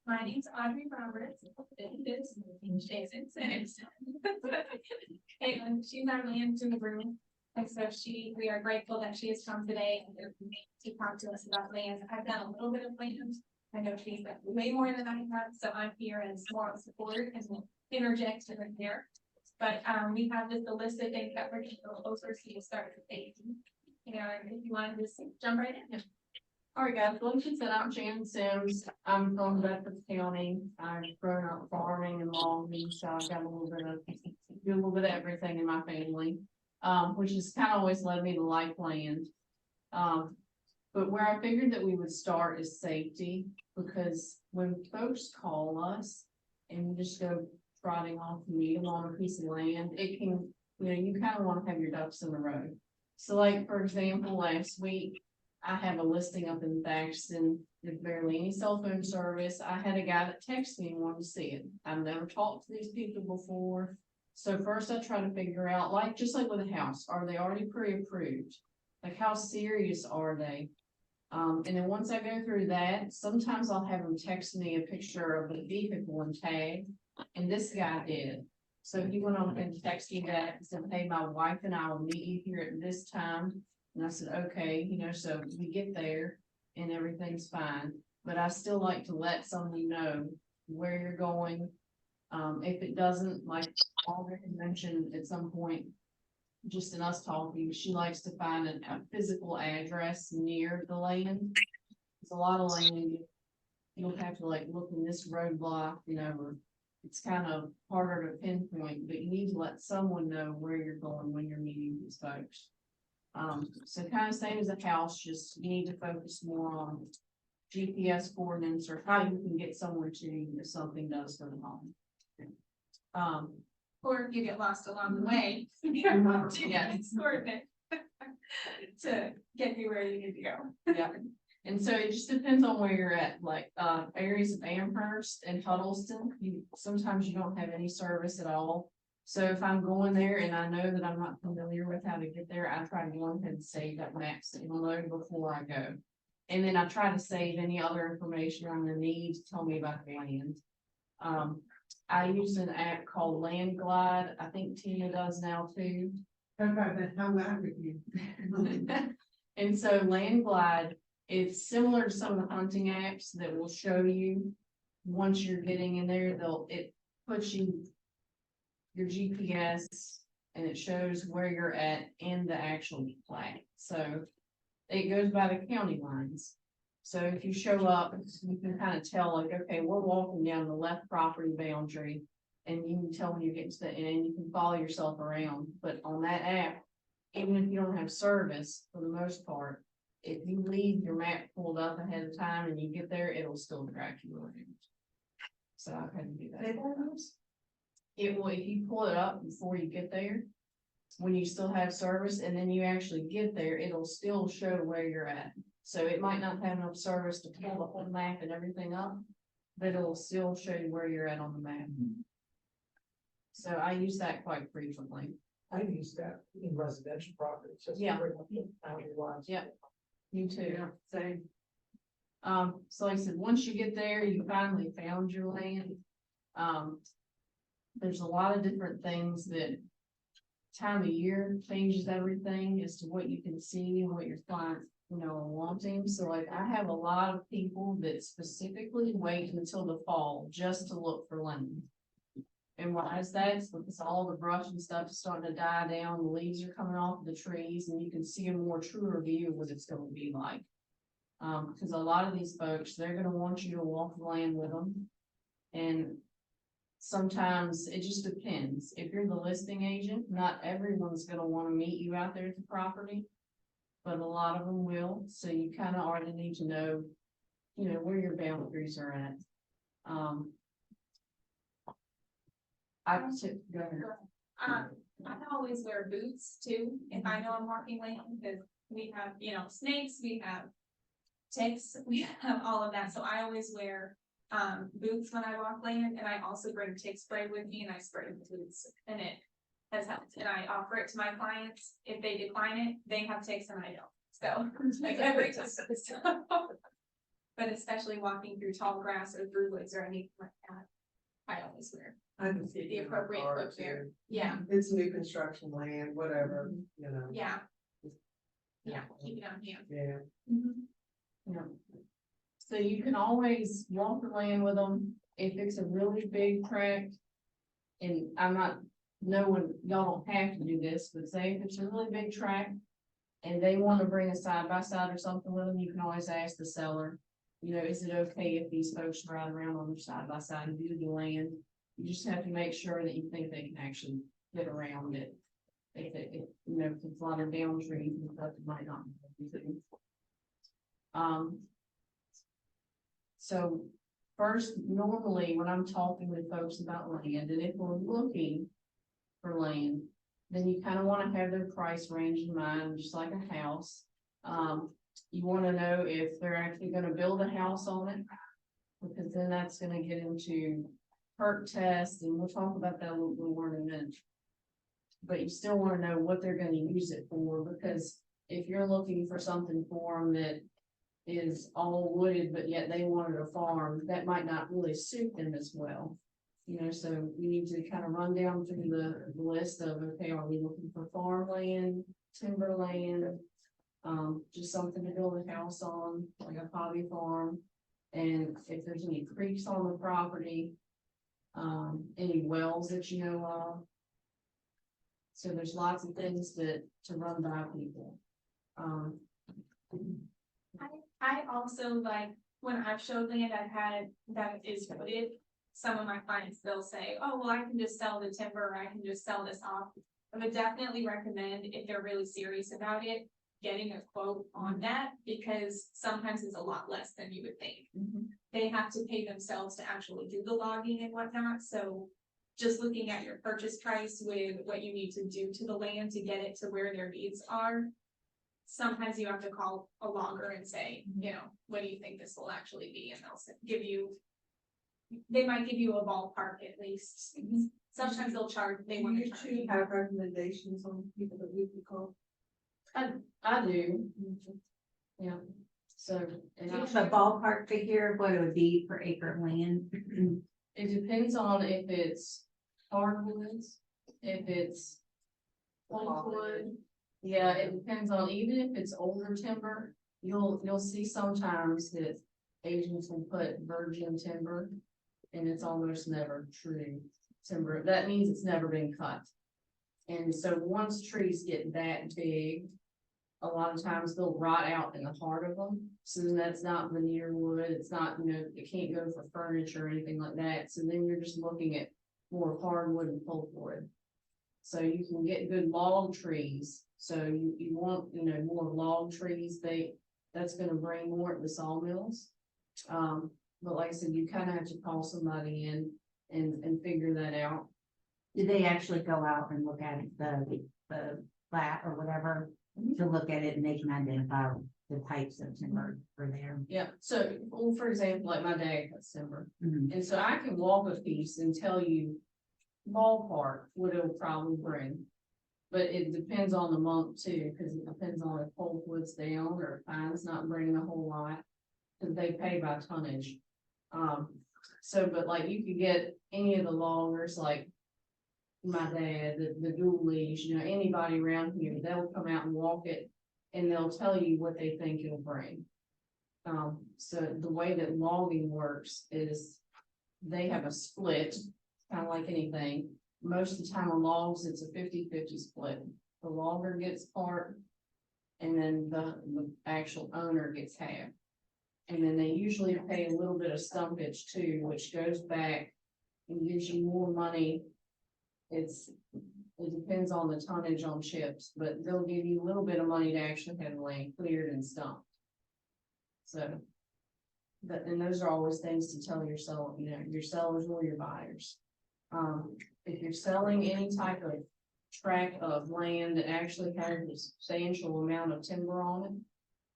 My name's Audrey Roberts. This is Jason Sinners. And she's our land in the room. And so we are grateful that she has come today to talk to us about land. I've done a little bit of land. I know she's done way more than I have, so I'm here as moral support and will interject here and there. But we have just a list of things that we're going to go over, so you start with page. You know, if you want to just jump right in. All right, guys. Like she said, I'm Shannon Sims. I'm from Bedford County. I've grown up farming and logging, so I've got do a little bit of everything in my family, which has kind of always led me to like land. But where I figured that we would start is safety, because when folks call us and you just go trotting off and meet them on a piece of land, it can, you kind of want to have your ducks in the row. So like, for example, last week, I have a listing up in Thaxton. There's barely any cell phone service. I had a guy that texted me and wanted to see it. I've never talked to these people before. So first I try to figure out, just like with a house, are they already pre-approved? Like, how serious are they? And then once I go through that, sometimes I'll have them text me a picture of the vehicle and tag, and this guy did. So he went on and texted me that and said, hey, my wife and I will meet you here at this time. And I said, okay, so we get there and everything's fine, but I still like to let someone know where you're going. If it doesn't, like Alder had mentioned at some point, just in us talking, she likes to find a physical address near the land. There's a lot of land, you don't have to look in this roadblock, or it's kind of harder to pinpoint, but you need to let someone know where you're going when you're meeting these folks. So kind of same as a house, just you need to focus more on GPS coordinates or how you can get someone to you if something does go wrong. Or if you get lost along the way, GPS coordinate to get you where you need to go. Yeah. And so it just depends on where you're at, areas of Amherst and Huddleston, sometimes you don't have any service at all. So if I'm going there and I know that I'm not familiar with how to get there, I try to go ahead and save that maps and load before I go. And then I try to save any other information I'm gonna need to tell me about the land. I use an app called Land Glide. I think Tina does now too. And so Land Glide, it's similar to some of the hunting apps that will show you once you're getting in there, it puts you your GPS and it shows where you're at in the actual plat. So it goes by the county lines. So if you show up, you can kind of tell okay, we're walking down the left property boundary, and you can tell when you get to the end, you can follow yourself around. But on that app, even if you don't have service, for the most part, if you leave your map pulled up ahead of time and you get there, it'll still track you around. So I've had to do that. It will, if you pull it up before you get there, when you still have service, and then you actually get there, it'll still show where you're at. So it might not have enough service to pull the whole map and everything up, but it'll still show you where you're at on the map. So I use that quite frequently. I use that in residential properties. Yeah. Yeah. Me too. Yeah. Same. So like I said, once you get there, you finally found your land. There's a lot of different things that time of year changes everything as to what you can see and what your clients, are wanting. So I have a lot of people that specifically wait until the fall just to look for land. And why is that? It's because all the brush and stuff is starting to die down, the leaves are coming off the trees, and you can see a more truer view of what it's going to be like. Because a lot of these folks, they're going to want you to walk the land with them. And sometimes it just depends. If you're the listing agent, not everyone's going to want to meet you out there at the property, but a lot of them will. So you kind of already need to know, where your boundaries are at. I always wear boots too if I know I'm walking land, because we have, snakes, we have ticks, we have all of that. So I always wear boots when I walk land, and I also bring tick spray with me, and I spray the boots, and it has helped. And I offer it to my clients. If they decline it, they have ticks and I don't. So every time. but especially walking through tall grass or through woods or anything like that. I always wear I can see. the appropriate footwear. Yeah, It's new construction land, whatever, you know. yeah. Yeah, keep it on hand. Yeah. Yeah. So you can always walk the land with them if it's a really big tract. And I'm not, no one, y'all don't have to do this, but say if it's a really big tract. And they wanna bring a side by side or something with them, you can always ask the seller. You know, is it okay if these folks ride around on their side by side and do the land? You just have to make sure that you think they can actually get around it. If you know, if it's a lot of down trees and stuff, it might not. be. So first, normally when I'm talking with folks about land, and if we're looking for land, then you kind of want to have their price range in mind, just like a house. You want to know if they're actually going to build a house on it, because then that's going to get into perk test, and we'll talk about that a little bit more in a minute. But you still want to know what they're going to use it for, because if you're looking for something for them that is all wooded, but yet they wanted a farm, that might not really suit them as well. You know, so we need to kind of run down through the list of, okay, are we looking for farmland, timberland, just something to build a house on, like a hobby farm, and if there's any creeks on the property, any wells that you know of. So there's lots of things to run by people. I also like, when I've showed land I've had that is wooded, some of my clients, they'll say, oh, well, I can just sell the timber, or I can just sell this off. I would definitely recommend, if they're really serious about it, getting a quote on that, because sometimes it's a lot less than you would think. They have to pay themselves to actually do the logging and whatnot, so just looking at your purchase price with what you need to do to the land to get it to where their needs are. Sometimes you have to call a logger and say, you know, what do you think this will actually be? And they'll give you, they might give you a ballpark at least. Sometimes they'll charge, they want to charge you. Have recommendations on people that we can call? I do. Yeah, so. And Do you have a ballpark figure of what it would be per acre of land? it depends on if it's hardwoods, if it's pulpwood. Yeah, it depends on, even if it's older timber, you'll see sometimes that agents will put virgin timber, and it's almost never true timber. That means it's never been cut. And so once trees get that big, a lot of times they'll rot out in the heart of them. So then that's not veneer wood. It's not, you know, it can't go for furniture or anything like that. So then you're just looking at more hardwood and pulpwood. So you can get good log trees. So you want, you know, more log trees. That's going to bring more at the sawmills. But like I said, you kind of have to call somebody in and figure that out. Do they actually go out and look at it, the plat or whatever, to look at it and they can identify the types of timber for there? Yeah. So, well, for example, like my dad cuts timber, Mhm. and so I can walk a piece and tell you ballpark what it'll probably bring. But it depends on the month too, because it depends on if pulpwood's down or if pine's not bringing a whole lot, because they pay by tonnage. So, but like you could get any of the loggers, like my dad, the doolies, you know, anybody around here, they'll come out and walk it and they'll tell you what they think it'll bring. So the way that logging works is they have a split, kind of like anything. Most of the time on logs, it's a 50-50 split. The logger gets part and then the actual owner gets half. And then they usually pay a little bit of stumpage too, which goes back and gives you more money. It depends on the tonnage on chips, but they'll give you a little bit of money to actually have the land cleared and stumped. So, and those are always things to tell your seller, you know, your sellers or your buyers. If you're selling any type of tract of land that actually has a substantial amount of timber on it,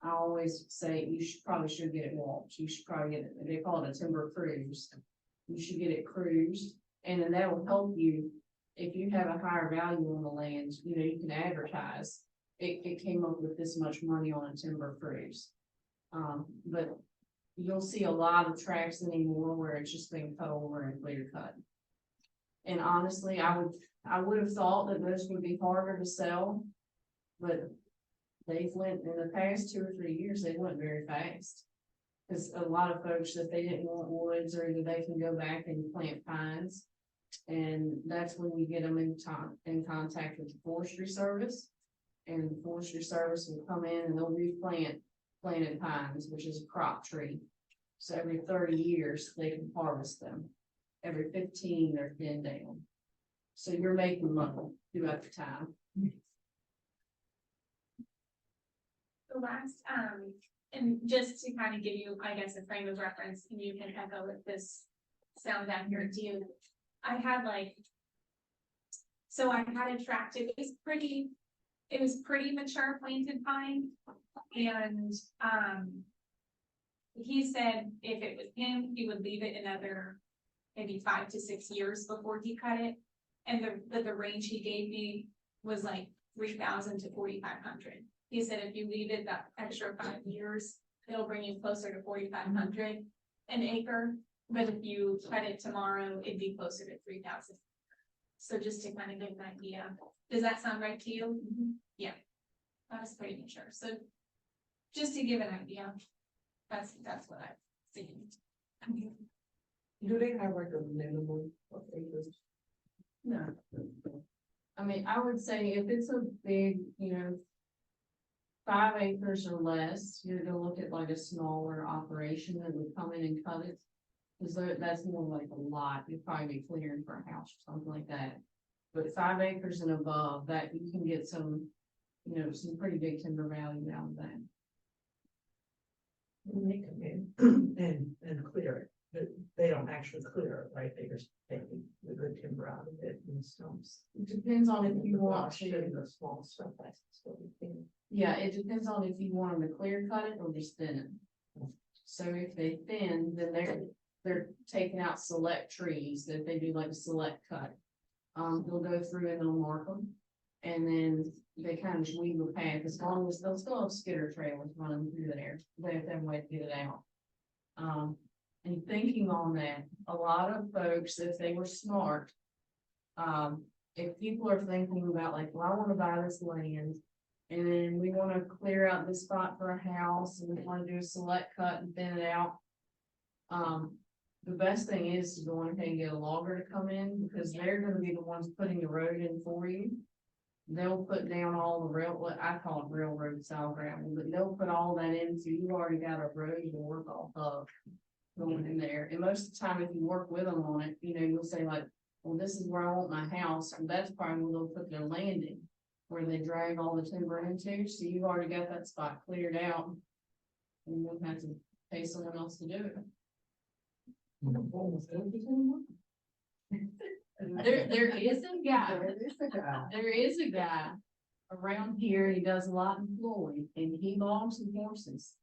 I always say you probably should get it walked. You should probably get it, they call it a timber cruise. You should get it cruised, and then that will help you. If you have a higher value on the land, you know, you can advertise, it came up with this much money on a timber cruise. But you'll see a lot of tracks anymore where it's just been cut over and clear cut. And honestly, I would have thought that those would be harder to sell, but they've went, in the past 2 or 3 years, they went very fast. Cause a lot of folks, if they didn't want woods, or that they can go back and plant pines. And that's when you get them in contact with the forestry service. And the forestry service will come in and they'll replant planted pines, which is a crop tree. So every 30 years, they can harvest them. Every 15, they're thinned down. So you're making money throughout the time. The last, and just to kind of give you, I guess, a frame of reference, and you can echo if this sounds accurate to you. I had a tract, it was pretty mature planted pine. And, he said if it was him, he would leave it another maybe 5 to 6 years before he cut it. And the range he gave me was like 3,000 to 4,500. He said if you leave it that extra 5 years, it'll bring you closer to 4,500 an acre. But if you cut it tomorrow, it'd be closer to 3,000. So just to kind of give an idea, does that sound right to you? Yeah, that was pretty mature. So just to give an idea, that's what I've seen. Do they have like a minimum of acres? No. I mean, I would say if it's a big, 5 acres or less, you're gonna look at like a smaller operation that would come in and cut it. Cause that's more like a lot, you'd probably be clearing for a house or something like that. But 5 acres and above, that you can get some, some pretty big timber value out of that. When they come in and clear it, but they don't actually clear it, right? They just take the good timber out of it and stumps. It depends on if you want Brush and to, the small stuff, that's what we think. yeah, it depends on if you want them to clear cut it or just thin it. So if they thin, then they're taking out select trees, that they do like a select cut. They'll go through and they'll mark them. And then they kind of just weave the path, as long as they'll still have skidder trailers running through there. They have to have a way to get it out. And thinking on that, a lot of folks, if they were smart, if people are thinking about like, well, I want to buy this land, and then we want to clear out this spot for a house, and we want to do a select cut and thin it out. The best thing is to go ahead and get a logger to come in, because they're gonna be the ones putting the road in for you. They'll put down all the what I call it railroad style gravel, but they'll put all that in, so you've already got a road to work off of going in there. And most of the time, if you work with them on it, you'll say like, well, this is where I want my house, and that's probably where they'll put their landing, where they drag all the timber into, so you've already got that spot cleared out. And you won't have to pay someone else to do it. There is a guy. There is a guy around here. He does a lot in Floyd, and he logs some horses.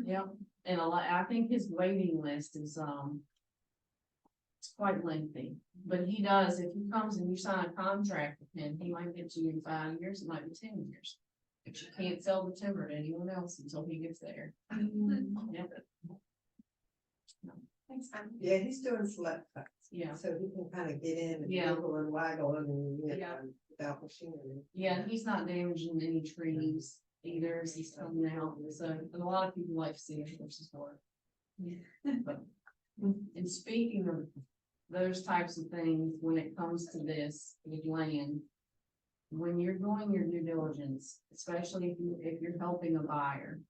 Yep, and I think his waiting list is it's quite lengthy. But he does. If he comes and you sign a contract with him, he might get you in 5 years. It might be 10 years. But you can't sell the timber to anyone else until he gets there. Yep. Thanks, Sam. Yeah, he's doing select cuts. Yeah. So he can kind of get in and Yeah. wiggle and waggle and, Yeah. without machinery. Yeah, and he's not damaging any trees either as he's coming out, so, and a lot of people like to see his horses work. But, and speaking of those types of things, when it comes to this with land, when you're doing your due diligence, especially if you're helping a buyer,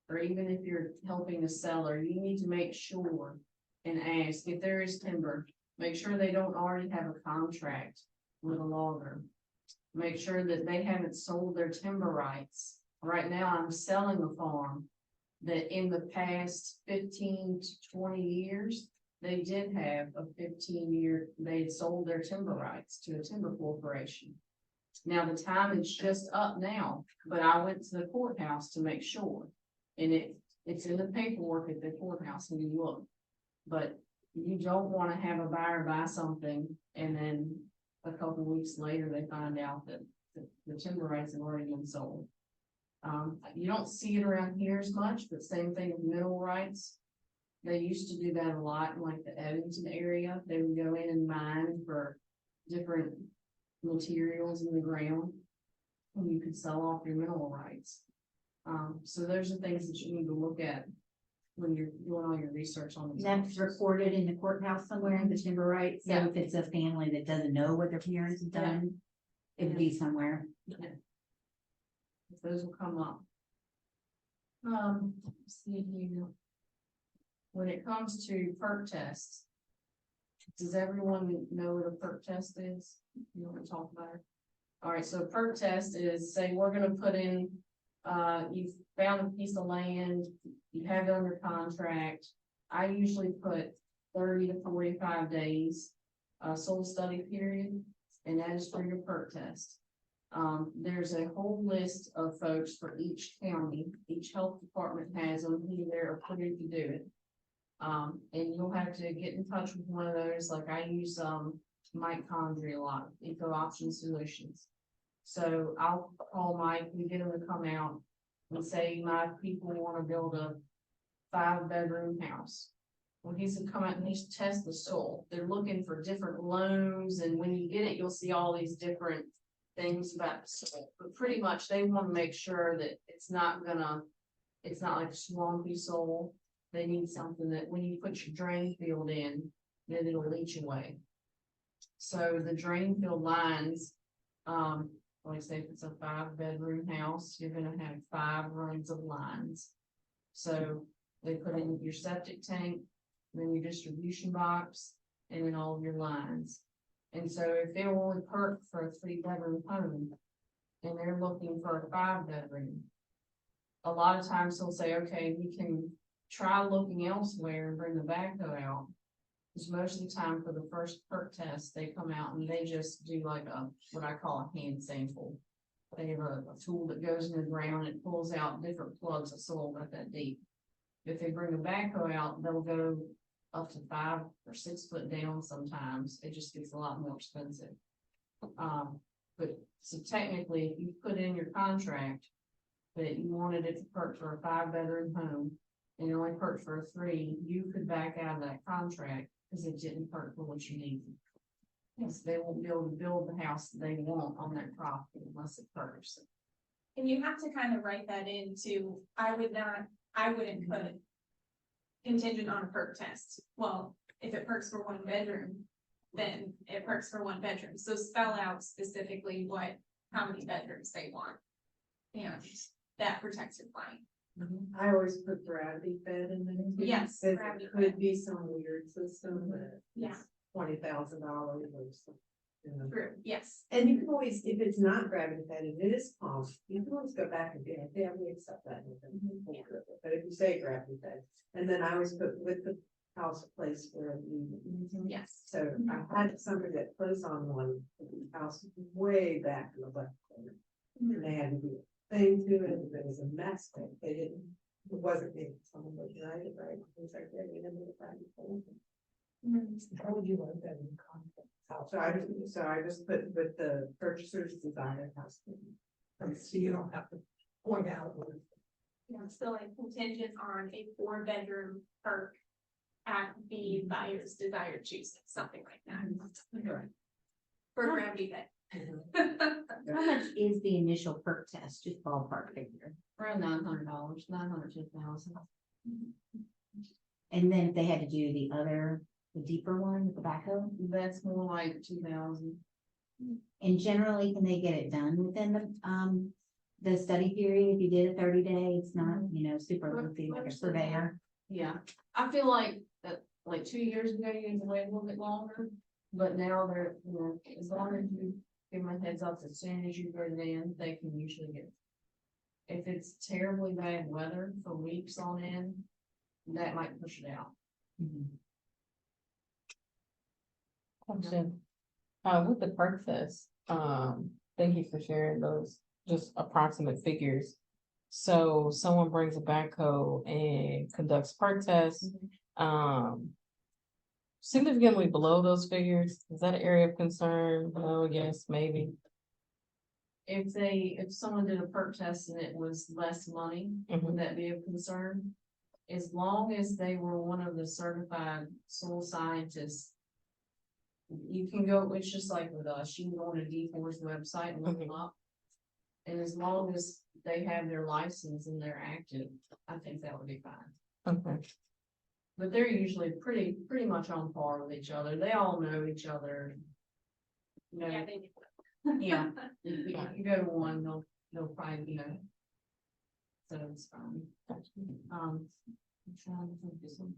or even if you're helping a seller, you need to make sure and ask if there is timber, make sure they don't already have a contract with a logger. Make sure that they haven't sold their timber rights. Right now, I'm selling a farm that in the past 15 to 20 years, they did have a 15-year, they had sold their timber rights to a timber corporation. Now, the time is just up now, but I went to the courthouse to make sure. And it's in the paperwork at the courthouse when you look. But you don't want to have a buyer buy something and then a couple weeks later, they find out that the timber rights have already been sold. You don't see it around here as much, but same thing with mineral rights. They used to do that a lot in like the Evanston area. They would go in and mine for different materials in the ground. And you could sell off your mineral rights. So those are things that you need to look at when you're doing all your research on these. That's houses. recorded in the courthouse somewhere in the timber rights, so Yeah. if it's a family that doesn't know what their parents have done, it'd be somewhere. Those will come up. Let's see here. When it comes to perk tests. Does everyone know what a perk test is? You want to talk about it? All right, so a perk test is, say, we're gonna put in, you've found a piece of land, you have it under contract. I usually put 30 to 45 days, soul study period, and that is for your perk test. There's a whole list of folks for each county, each health department has on who they're approved to do it. And you'll have to get in touch with one of those, like I use, Mike Condrey a lot, Eco Option Solutions. So I'll call Mike, we get him to come out and say, my people wanna build a 5-bedroom house. Well, he's gonna come out and he's test the soil. They're looking for different loams, and when you get it, you'll see all these different things about the soil. But pretty much they wanna make sure that it's not like swampy soil. They need something that when you put your drain field in, then it'll leach away. So the drain field lines, like I say, if it's a 5-bedroom house, you're gonna have 5 runs of lines. So they put in your septic tank, then your distribution box, and then all of your lines. And so if they're only perked for a 3-bedroom home, and they're looking for a 5-bedroom, a lot of times they'll say, okay, we can try looking elsewhere and bring the backhoe out. Because most of the time for the first perk test, they come out and they just do like what I call a hand sample. They have a tool that goes in the ground, it pulls out different plugs of soil about that deep. If they bring a backhoe out, they'll go up to 5 or 6 foot down sometimes. It just gets a lot more expensive. But so technically, if you put in your contract that you wanted it to perk for a 5-bedroom home, and you only perked for a 3, you could back out of that contract because it didn't perk for what you needed. Yes, they won't be able to build the house they want on that property unless it perks. And you have to kind of write that into, I wouldn't put contingent on a perk test. Well, if it perks for 1 bedroom, then it perks for 1 bedroom. So spell out specifically how many bedrooms they want. And that protects your client. I always put gravity fed in there. Yes, Because gravity it could fed. be some weird system that. Yeah. $20,000 or something. You know. True, yes. And you can always, if it's not gravity fed and it is pumped, you can always go back and be like, yeah, we accept that. But if you say gravity fed, and then I always put with the house a place where you. Yes. So I had somebody that closed on one house way back in the left corner. And they had to do a thing to it, and it was a mess, but they didn't, it wasn't being, someone was right, it was like, yeah, we didn't do it. How would you like that in contract? So I just put with the purchaser's desire house. So you don't have to point out. Yeah, so like contingent on a 4-bedroom perk at the buyer's desired choosing, something like that. For gravity fed. How much is the initial perk test, just ballpark figure? Around $900, 900 to 1,000. And then if they had to do the deeper one with the backhoe, That's more like 2,000. and generally, can they get it done within the study period? If you did a 30-day, it's not, super lengthy like a surveyor. Yeah, I feel like that, like 2 years ago, you had to wait a little bit longer, but now they're, as long as you give them a heads up as soon as you get it in, they can usually get it. If it's terribly bad weather for weeks on end, that might push it out. Question. With the perk test, thank you for sharing those just approximate figures. So someone brings a backhoe and conducts perk tests, significantly below those figures. Is that an area of concern? No, yes, maybe. If someone did a perk test and it was less money, would that be a concern? as long as they were one of the certified soil scientists. You can go, it's just like with us, you can go on a D4's website and look them up. And as long as they have their license and they're active, I think that would be fine. Okay. But they're usually pretty much on par with each other. They all know each other. You know, Yeah, they do. yeah, you go to one, they'll probably, you know. So it's fine. I'm trying to think of some.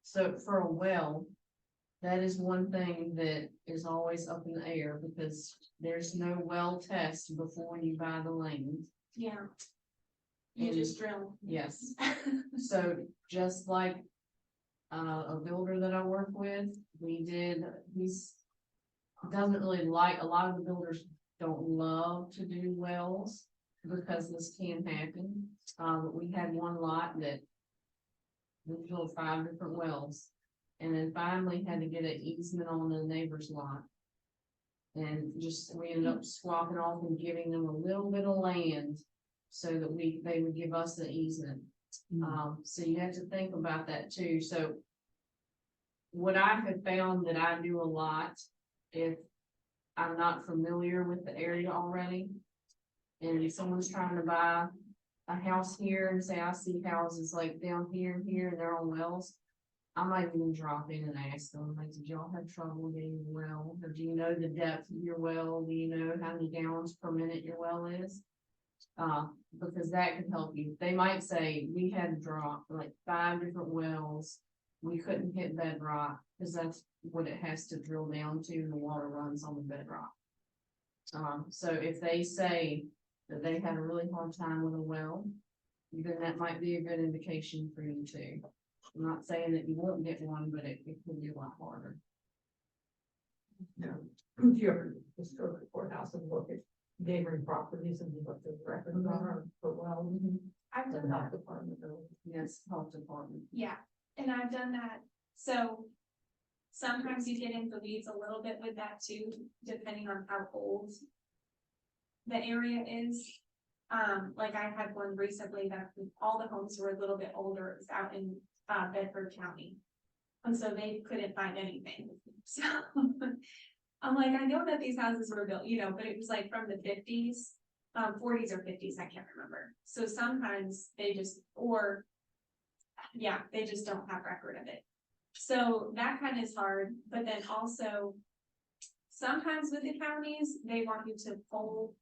So for a well, that is one thing that is always up in the air because there's no well test before you buy the land. Yeah. You just drill. Yes. So just like a builder that I work with, he's doesn't really like, a lot of the builders don't love to do wells because this can happen. But we had one lot that we drilled 5 different wells and then finally had to get an easement on the neighbor's lot. And just, we ended up swapping off and giving them a little bit of land so that they would give us the easement. So you have to think about that too. So what I have found that I do a lot, if I'm not familiar with the area already, and if someone's trying to buy a house here and say, I see houses like down here and here, and they're on wells, I might even drop in and ask them, like, did y'all have trouble getting a well? Or do you know the depth of your well? Do you know how many gallons per minute your well is? Because that could help you. They might say, we had to drop like 5 different wells. We couldn't hit bedrock because that's what it has to drill down to, and the water runs on the bedrock. So if they say that they had a really hard time with a well, then that might be a good indication for you too. I'm not saying that you won't get one, but it could be a lot harder. No, if you ever just go to the courthouse and look at neighboring properties and what the records are for well, I've the done health that. department. Yes, health department. Yeah, and I've done that. So sometimes you get into the weeds a little bit with that too, depending on how old the area is. Like I had one recently that all the homes were a little bit older. It was out in Bedford County. And so they couldn't find anything. So I'm like, I know that these houses were built, you know, but it was like from the 50s, 40s or 50s, I can't remember. So sometimes they just, or yeah, they just don't have record of it. So that kind of is hard, but then also sometimes with the counties, they want you to pull,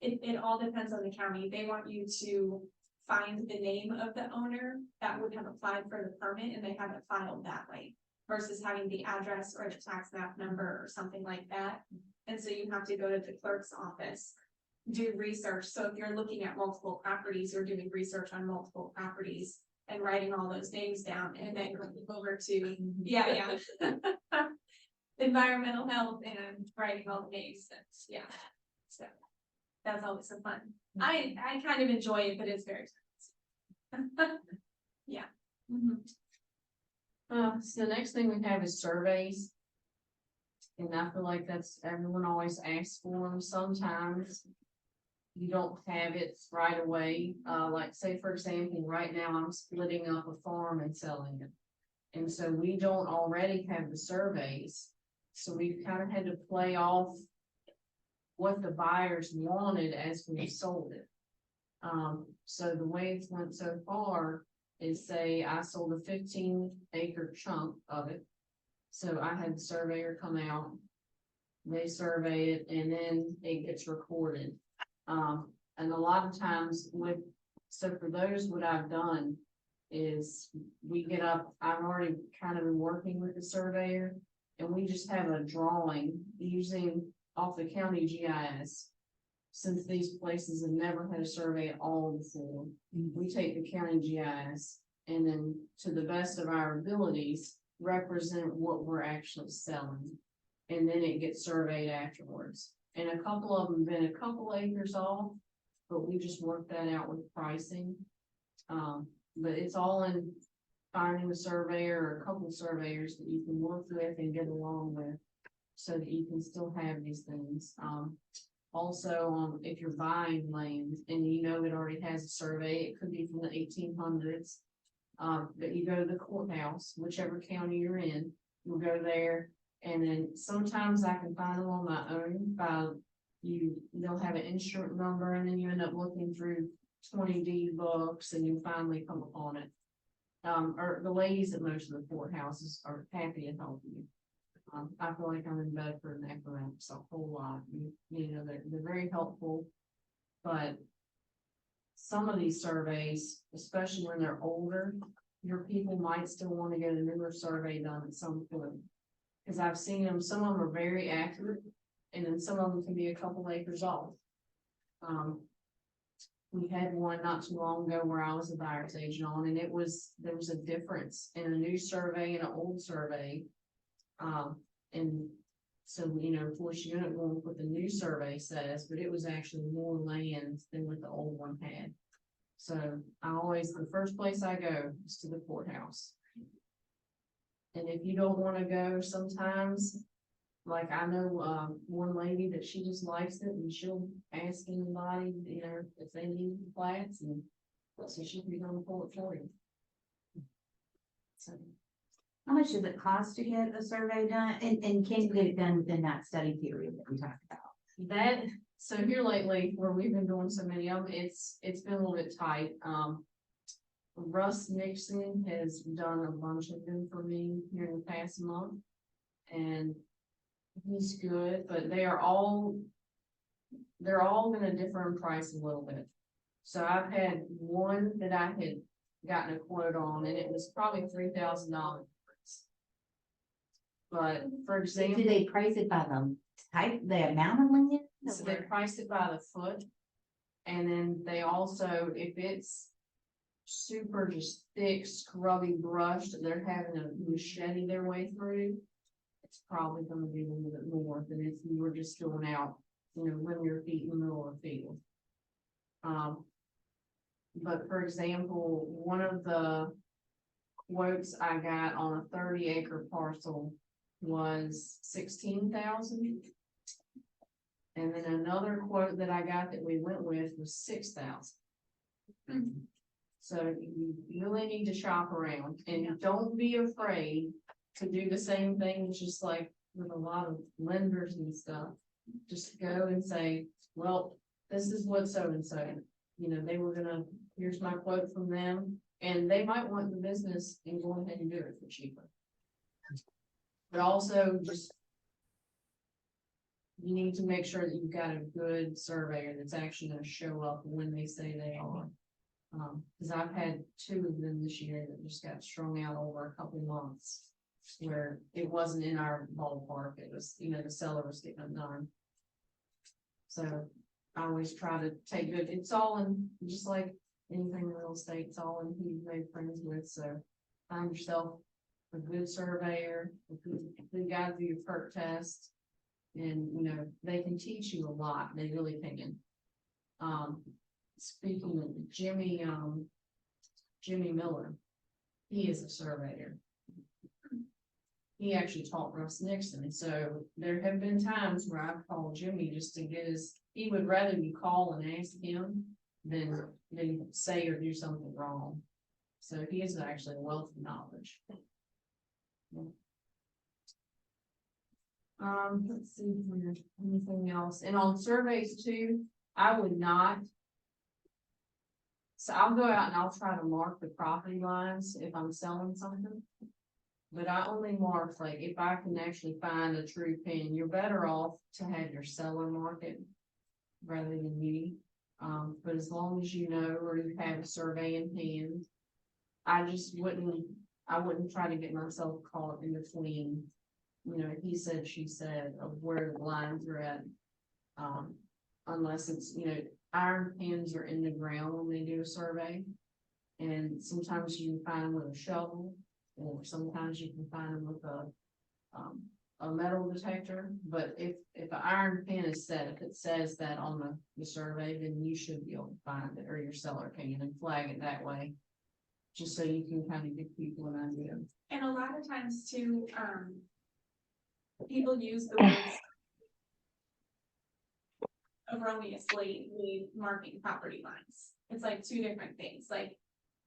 it all depends on the county. They want you to find the name of the owner that would have applied for the permit and they have it filed that way versus having the address or the tax map number or something like that. And so you have to go to the clerk's office, do research. So if you're looking at multiple properties, you're doing research on multiple properties and writing all those names down and then going over to, yeah. Environmental health and writing all the names. Yeah. So that's always so fun. I kind of enjoy it, but it's very expensive. Yeah. So the next thing we have is surveys. And I feel like that's, everyone always asks for them. Sometimes you don't have it right away. Like say, for example, right now I'm splitting up a farm and selling it. And so we don't already have the surveys. So we've kind of had to play off what the buyers wanted as we sold it. So the way it's went so far is, say I sold a 15-acre chunk of it. So I had the surveyor come out, they survey it, and then it gets recorded. And a lot of times so for those, what I've done is we get up, I've already kind of been working with the surveyor, and we just have a drawing using off the county GIS. Since these places have never had a survey at all before, we take the county GIS and then, to the best of our abilities, represent what we're actually selling. And then it gets surveyed afterwards. And a couple of them have been a couple acres off, but we just worked that out with pricing. But it's all in finding a surveyor or a couple of surveyors that you can work with and get along with so that you can still have these things. Also, if you're buying land and you know it already has a survey, it could be from the 1800s. But you go to the courthouse, whichever county you're in, you'll go there. And then sometimes I can find them on my own by they'll have an insurance number and then you end up looking through 20 deed books and you finally come upon it. Or the ladies at most of the courthouses are happy to help you. I feel like I'm in Bedford and Equinox a whole lot. You know, they're very helpful. But some of these surveys, especially when they're older, your people might still want to get a newer survey done at some point. Cause I've seen them, some of them are very accurate, and then some of them can be a couple acres off. We had one not too long ago where I was a buyer's agent on, and there was a difference in a new survey and an old survey. And so, you know, of course, you don't know what the new survey says, but it was actually more land than what the old one had. So the first place I go is to the courthouse. And if you don't want to go sometimes, like I know, one lady that she just likes it and she'll ask anybody, you know, if they need flats, and so she'll be gonna pull it for you. So. How much does it cost to get a survey done? And can you get it done within that study period that we talked about? So here lately, where we've been doing so many of them, it's been a little bit tight. Russ Nixon has done a bunch of them for me here in the past month. And he's good, but they're all gonna differ in price a little bit. So I've had one that I had gotten a quote on, and it was probably $3,000. But for example, Do they price it by the type, the amount of land? so they priced it by the foot. And then they also, if it's super just thick, scrubby brushed, and they're having a machete their way through, it's probably gonna be a little bit more than if you were just going out, you know, linear feet in the middle of the field. But for example, one of the quotes I got on a 30-acre parcel was $16,000. And then another quote that I got that we went with was $6,000. So you really need to shop around, and don't be afraid to do the same thing, just like with a lot of lenders and stuff. Just go and say, well, this is what so-and-so, you know, they were gonna, here's my quote from them, and they might want the business and go ahead and do it for cheaper. But also just, you need to make sure that you've got a good surveyor that's actually gonna show up when they say they are. Cause I've had 2 of them this year that just got strung out over a couple months where it wasn't in our ballpark. It was, you know, the seller was getting it done. So I always try to take good, it's all in, just like anything in real estate, it's all in who you've made friends with. So find yourself a good surveyor, a good guy to do your perk test. And, you know, they can teach you a lot. They really can. Speaking of Jimmy Miller, he is a surveyor. He actually taught Russ Nixon. So there have been times where I've called Jimmy just to get he would rather you call and ask him than say or do something wrong. So he is actually a wealth of knowledge. Let's see if there's anything else. And on surveys too, I would not. So I'll go out and I'll try to mark the property lines if I'm selling something. But I only mark, like, if I can actually find a true pin. You're better off to have your seller mark it rather than you. But as long as you know, or you have a survey in hand, I wouldn't try to get myself caught in between, you know, he said, she said, of where the lines are at. Unless it's, you know, iron pins are in the ground when they do a survey. And sometimes you can find them with a shovel, or sometimes you can find them with a metal detector. But if an iron pin is set, if it says that on the survey, then you should be able to find it, or your seller can, and flag it that way. Just so you can kind of give people an idea. And a lot of times too, people use the words erroneously marking property lines. It's like 2 different things. Like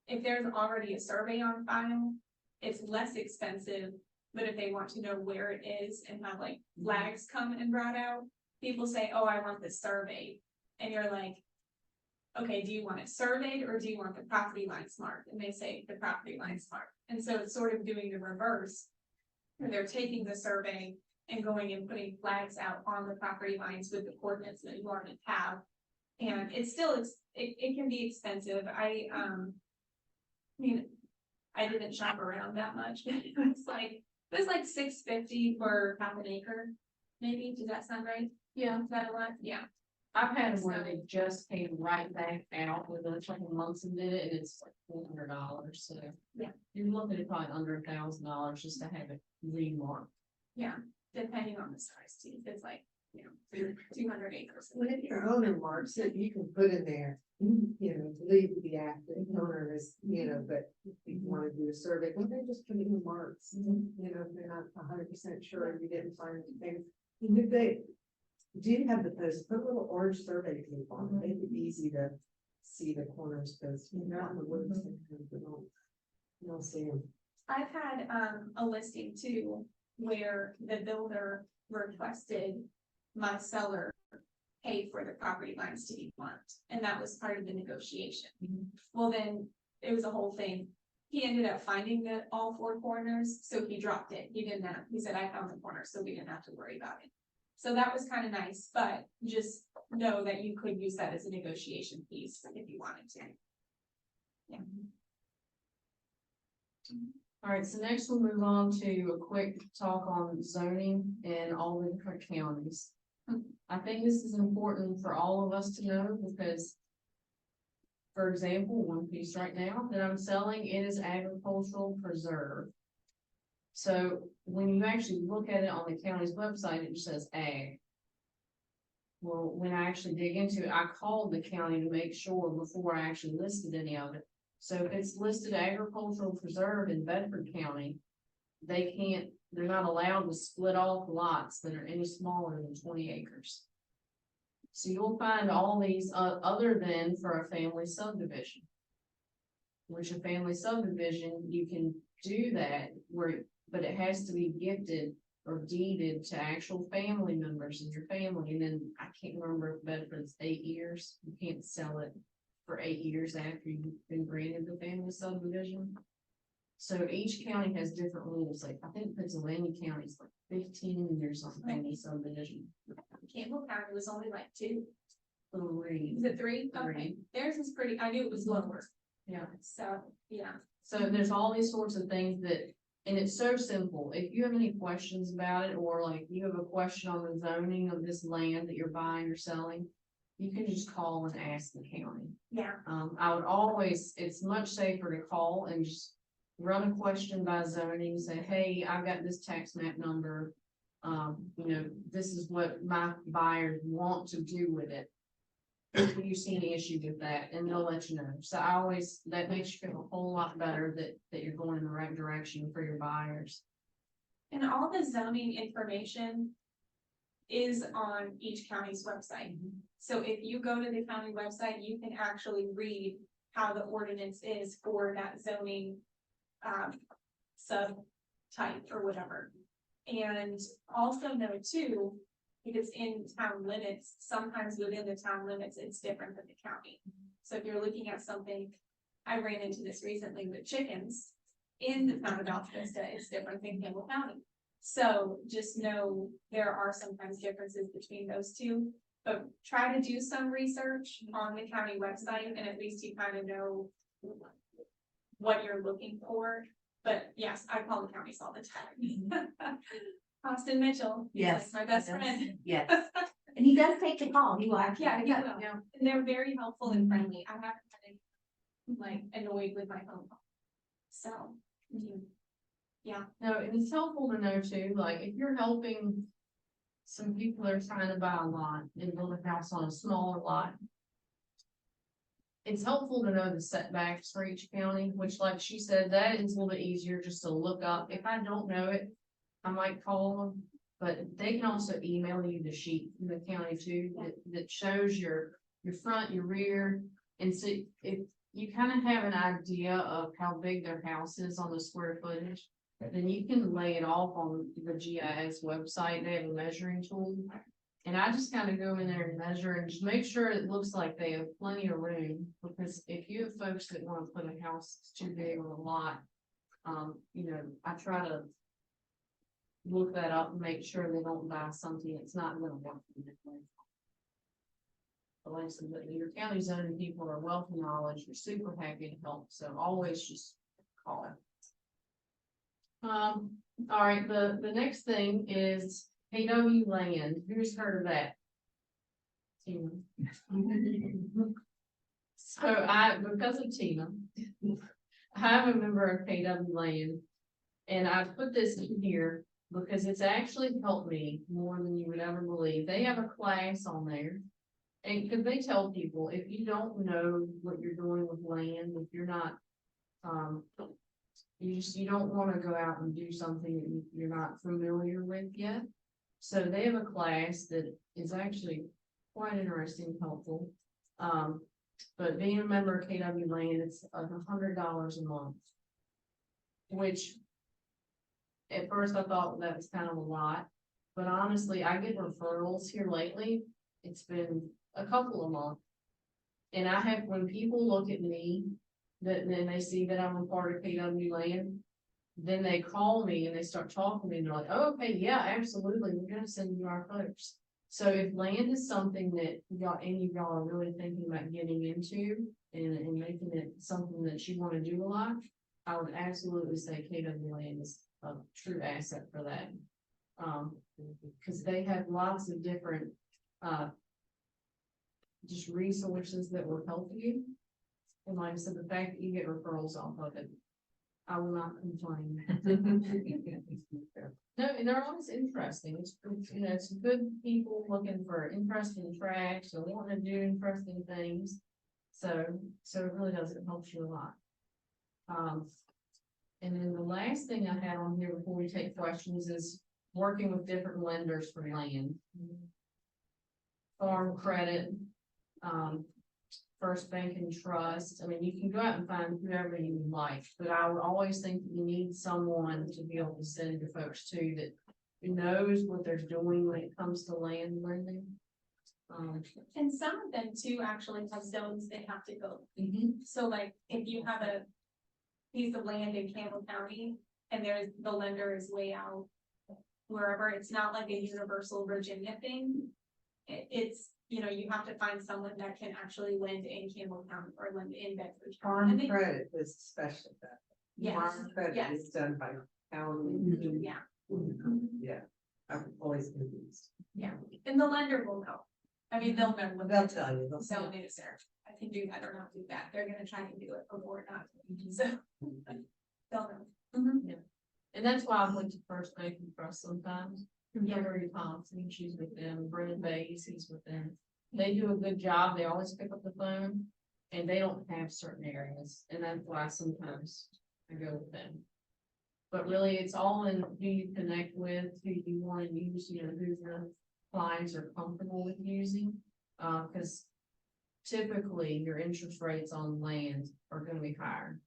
if there's already a survey on file, it's less expensive. But if they want to know where it is and have like flags come and brought out, people say, oh, I want this surveyed. And you're like, okay, do you want it surveyed or do you want the property lines marked? And they say the property lines marked. And so it's sort of doing the reverse. Where they're taking the survey and going and putting flags out on the property lines with the coordinates that you already have. And it's still, it can be expensive. I mean, I didn't shop around that much, but it was like $650 for half an acre. Maybe, does that sound right? Yeah, Is that a lot? Yeah. I've had where they just came right back out with a couple months and did it, and it's like $400, so. Yeah. You're looking at probably under $1,000 just to have it remarked. Yeah, depending on the size too. If it's like, 200 acres. When if your owner marks it, you can put in there, leave the active owner is, but if you wanna do a survey, well, they just put in marks. If they're not 100% sure, you didn't find anything. And if they do have the post, put a little orange survey tape on it, make it easy to see the corners, because you're out in the woods, sometimes you don't see them. I've had a listing too, where the builder requested my seller pay for the property lines to be marked, and that was part of the negotiation. Well, then it was a whole thing. He ended up finding all four corners, so he dropped it. He didn't have, he said, I found the corner, so we didn't have to worry about it. So that was kind of nice, but just know that you could use that as a negotiation piece if you wanted to. Yeah. All right, so next we'll move on to a quick talk on zoning in all the different counties. I think this is important for all of us to know because, for example, one piece right now that I'm selling, it is agricultural preserve. So when you actually look at it on the county's website, it just says ag. Well, when I actually dig into it, I called the county to make sure before I actually listed any of it. So if it's listed agricultural preserve in Bedford County, they're not allowed to split off lots that are any smaller than 20 acres. So you'll find all these, other than for a family subdivision. Which a family subdivision, you can do that but it has to be gifted or deeded to actual family members in your family. And then I can't remember if Bedford's 8 years. You can't sell it for 8 years after you've been granted the family subdivision. So each county has different rules. Like I think Pennsylvania County is like 15 years on family subdivision. Campbell County was only like 2. 3. Is it 3? Okay. 3. Theirs is pretty, I knew it was lower. Yeah. So, yeah. So there's all these sorts of things and it's so simple. If you have any questions about it, or like you have a question on the zoning of this land that you're buying or selling, you can just call and ask the county. Yeah. I would always, it's much safer to call and just run a question by zoning, say, hey, I've got this tax map number. This is what my buyers want to do with it. Do you see any issue with that? And they'll let you know. So that makes you feel a whole lot better that you're going in the right direction for your buyers. And all the zoning information is on each county's website. So if you go to the county website, you can actually read how the ordinance is for that zoning subtype or whatever. And also know too, if it's in town limits, sometimes within the town limits, it's different than the county. So if you're looking at something, I ran into this recently with chickens in the town of Alta Vista, it's different than Campbell County. So just know there are sometimes differences between those two, but try to do some research on the county website and at least you kind of know what you're looking for. But yes, I call the counties all the time. Austin Mitchell. Yes, My best he does. friend. Yes. And he does take the call. He will actually. Yeah, he will. Yeah. And they're very helpful and friendly. I haven't been like annoyed with my phone call. So, yeah. No, and it's helpful to know too, like if you're helping some people that are trying to buy a lot and build a house on a smaller lot. It's helpful to know the setbacks for each county, which like she said, that is a little bit easier just to look up. If I don't know it, I might call them, but they can also email you the sheet from the county too, that shows your front, your rear. And so if you kind of have an idea of how big their house is on the square footage. Then you can lay it off on the GIS website. They have a measuring tool. And I just kind of go in there and measure and just make sure it looks like they have plenty of room. Because if you have folks that want to put a house that's too big on a lot, you know, I try to look that up and make sure they don't buy something that's not gonna work for them. But like I said, your county zoning people are wealth of knowledge, you're super happy to help, so always just call it. All right, the next thing is KW land. Who's heard of that? Tina. So because of Tina, I'm a member of KW land, and I put this in here because it's actually helped me more than you would ever believe. They have a class on there. And because they tell people, if you don't know what you're doing with land, if you're not, you don't want to go out and do something that you're not familiar with yet. So they have a class that is actually quite interesting and helpful. But being a member of KW Land, it's $100 a month. Which at first I thought that was kind of a lot, but honestly, I get referrals here lately. It's been a couple of months. And I have, when people look at me, then they see that I'm a part of KW Land, then they call me and they start talking to me and they're like, oh, okay, yeah, absolutely, we're gonna send you our folks. So if land is something that any of y'all are really thinking about getting into and making it something that you want to do a lot, I would absolutely say KW Land is a true asset for that. Because they have lots of different just resources that will help you. And like I said, the fact that you get referrals off of it, I will not complain. No, and they're always interesting. It's you know, it's good people looking for interesting tracks or wanting to do interesting things. So it really does, it helps you a lot. And then the last thing I had on here before we take questions is working with different lenders for land. Farm credit, First Bank and Trust. I mean, you can go out and find whoever you like, but I would always think that you need someone to be able to send your folks to that knows what they're doing when it comes to land lending. And some of them too actually have zones they have to go. So like, if you have a piece of land in Campbell County and the lender is way out wherever, it's not like a universal Virginia thing. It's, you know, you have to find someone that can actually lend in Campbell County or lend in Bedford County. Farm credit is special. Yes, Farm credit yes. is done by county. Yeah, Yeah, I'm always confused. yeah, and the lender will know. I mean, they'll know. when They'll tell you. They'll do, sir, I can do that or not do that. They're gonna try and do it before not. So they'll know. Yeah. And that's why I went to First Bank and Trust sometimes. Hillary Thompson, she's with them. Brendan Bays, he's with them. They do a good job. They always pick up the phone and they don't have certain areas. And that's why sometimes I go with them. But really, it's all in who you connect with, who you want to use, you know, who your clients are comfortable with using. Because typically your interest rates on land are going to be higher.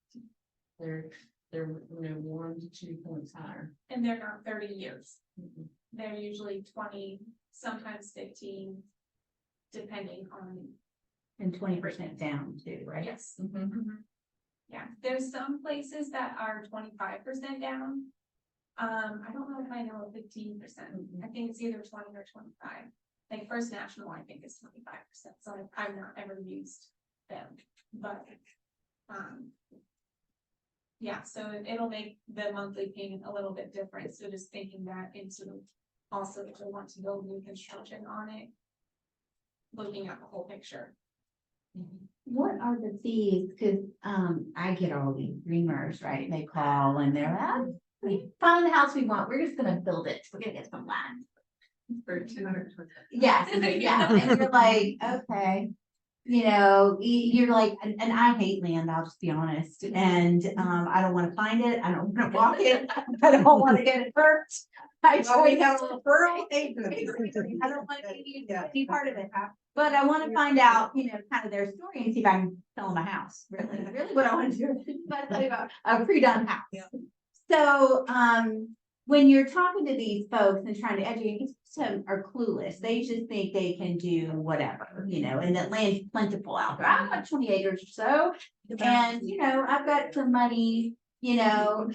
They're you know, 1 to 2 points higher. And they're not 30 years. They're usually 20, sometimes 15, depending on. And 20% down too, right? Yes. Yeah, there's some places that are 25% down. I don't know if I know 15%. I think it's either 20 or 25. Like First National, I think is 25%. So I've not ever used them, but yeah, so it'll make the monthly payment a little bit different. So just thinking that into also if you want to build new construction on it, looking at the whole picture. What are the fees? Cause, I get all these dreamers, right? And they call and they're like, we found the house we want. We're just gonna build it. We're gonna get some land. For 220. Yes, yeah, and you're like, okay. You know, you're like, and I hate land, I'll just be honest, and, I don't wanna find it, I don't wanna walk it, I don't wanna get it hurt. Well, we have a referral agent. I don't want to be, Yeah. be part of it, but I want to find out, kind of their story and see if I can sell them a house, really what I want to do. Let's tell you about a pre-done house. Yeah. So, when you're talking to these folks and trying to educate, some are clueless, they just think they can do whatever, and that land's plentiful out there. I've got 20 acres or so, and, I've got some money, and,